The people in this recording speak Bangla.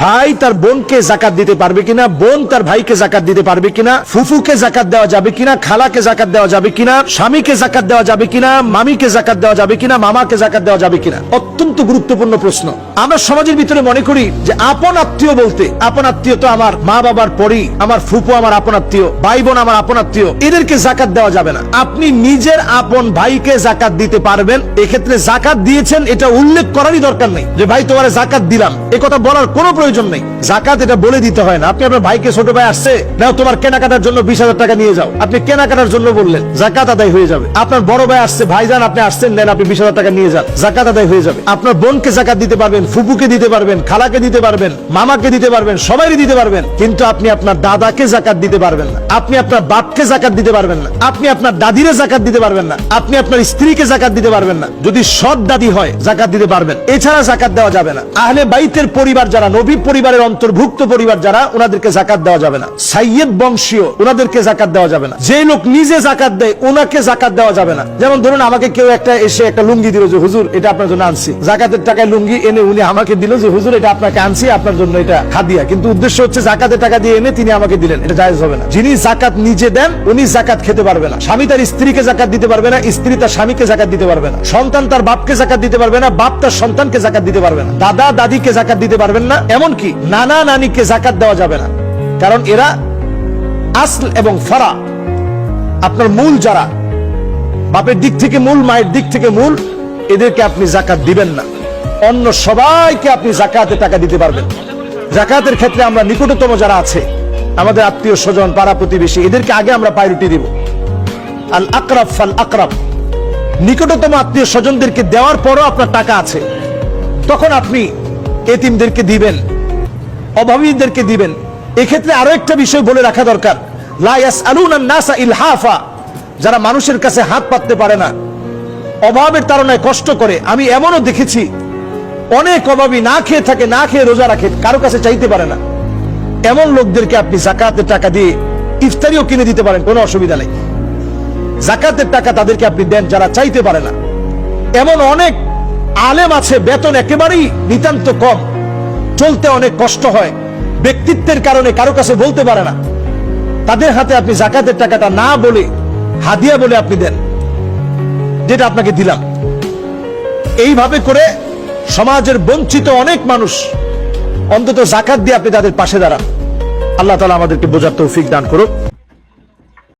ভাই তার বোনকে যাকাত দিতে পারবে কিনা, বোন তার ভাইকে যাকাত দিতে পারবে কিনা, ফুফুকে যাকাত দেওয়া যাবে কিনা, খালাকে যাকাত দেওয়া যাবে কিনা, স্বামীকে যাকাত দেওয়া যাবে কিনা, মামিকে যাকাত দেওয়া যাবে কিনা, মামাকে যাকাত দেওয়া যাবে কিনা। অত্যন্ত গুরুত্বপূর্ণ প্রশ্ন। আমরা সমাজের ভিতরে মনে করি যে আপন আত্মীয় বলতে, আপন আত্মীয় তো আমার মা বাবার পরই, আমার ফুফু আমার আপন আত্মীয়, ভাই বোন আমার আপন আত্মীয়, এদেরকে যাকাত দেওয়া যাবে না। আপনি নিজের আপন ভাইকে যাকাত দিতে পারবেন। এক্ষেত্রে যাকাত দিয়েছেন এটা উল্লেখ করারই দরকার নেই যে ভাই তোমার যাকাত দিলাম, এ কথা বলার কোনো প্রয়োজন নেই। যাকাত এটা বলে দিতে হয় না। আপনি আপনার ভাইকে, ছোট ভাই আসছে নাও তোমার কেনাকাটার জন্য 20,000 টাকা নিয়ে যাও, আপনি কেনাকাটার জন্য বললেন, যাকাত আদায় হয়ে যাবে। আপনার বড় ভাই আসছে, ভাইজান আপনি আসছেন, নেন আপনি 20,000 টাকা নিয়ে যান, যাকাত আদায় হয়ে যাবে। আপনার বোনকে যাকাত দিতে পারবেন, ফুপুকে দিতে পারবেন, খালাকে দিতে পারবেন, মামাকে দিতে পারবেন, সবাইকে দিতে পারবেন, কিন্তু আপনি আপনার দাদাকে যাকাত দিতে পারবেন না, আপনি আপনার বাপকে যাকাত দিতে পারবেন না, আপনি আপনার দাদিরে যাকাত দিতে পারবেন না, আপনি আপনার স্ত্রীকে যাকাত দিতে পারবেন না। যদি সৎ দাদি হয় যাকাত দিতে পারবেন, এছাড়া যাকাত দেওয়া যাবে না। আহলে বাইতের পরিবার যারা, নবী পরিবারের অন্তর্ভুক্ত পরিবার যারা, ওনাদেরকে যাকাত দেওয়া যাবে না। সাইয়্যিদ বংশীয়, ওনাদেরকে যাকাত দেওয়া যাবে না। যে লোক নিজে যাকাত দেয় ওনাকে যাকাত দেওয়া যাবে না। যেমন ধরুন আমাকে কেউ একটা এসে একটা লুঙ্গি দিল যে হুজুর এটা আপনার জন্য আনছি, যাকাতের টাকায় লুঙ্গি এনে উনি আমাকে দিল যে হুজুর এটা আপনাকে আনছি, আপনার জন্য এটা হাদিয়া, কিন্তু উদ্দেশ্য হচ্ছে যাকাতের টাকা দিয়ে এনে তিনি আমাকে দিলেন, এটা জায়েজ হবে না। যিনি যাকাত নিজে দেন উনি যাকাত খেতে পারবে না। স্বামী তার স্ত্রীকে যাকাত দিতে পারবে না, স্ত্রী তার স্বামীকে যাকাত দিতে পারবে না, সন্তান তার বাপকে যাকাত দিতে পারবে না, বাপ তার সন্তানকে যাকাত দিতে পারবে না, দাদা দাদিকে যাকাত দিতে পারবেন না, এমনকি নানা নানিকে যাকাত দেওয়া যাবে না। কারণ এরা আসল এবং ফারা, আপনার মূল যারা, বাপের দিক থেকে মূল, মায়ের দিক থেকে মূল, এদেরকে আপনি যাকাত দিবেন না। অন্য সবাইকে আপনি যাকাতের টাকা দিতে পারবেন। যাকাতের ক্ষেত্রে আমরা নিকটতম যারা আছে, আমাদের আত্মীয় স্বজন, পাড়া প্রতিবেশী, এদেরকে আগে আমরা প্রায়োরিটি দিব। আল আকরাব ফাল আকরাব, নিকটতম আত্মীয় স্বজনদেরকে দেওয়ার পরও আপনার টাকা আছে, তখন আপনি এতিমদেরকে দিবেন, অভাবীদেরকে দিবেন। এক্ষেত্রে আরো একটা বিষয় বলে রাখা দরকার, লা ইয়াসআলুনান নাসা ইলহাফা, যারা মানুষের কাছে হাত পাততে পারে না, অভাবের তাড়নায় কষ্ট করে। আমি এমনও দেখেছি অনেক অভাবী না খেয়ে থাকে, না খেয়ে রোজা রাখে, কারো কাছে চাইতে পারে না। এমন লোকদেরকে আপনি যাকাতের টাকা দিয়ে ইফতারিও কিনে দিতে পারেন, কোনো অসুবিধা নেই। যাকাতের টাকা তাদেরকে আপনি দেন যারা চাইতে পারে না। এমন অনেক আলেম আছে বেতন একেবারেই নিতান্ত কম, চলতে অনেক কষ্ট হয়, ব্যক্তিত্বের কারণে কারো কাছে বলতে পারে না, তাদের হাতে আপনি যাকাতের টাকাটা না বলে হাদিয়া বলে আপনি দেন, যেটা আপনাকে দিলাম। এইভাবে করে সমাজের বঞ্চিত অনেক মানুষ অন্তত যাকাত দিয়ে আপনি তাদের পাশে দাঁড়ান। আল্লাহ তাআলা আমাদেরকে বোঝার তৌফিক দান করুক।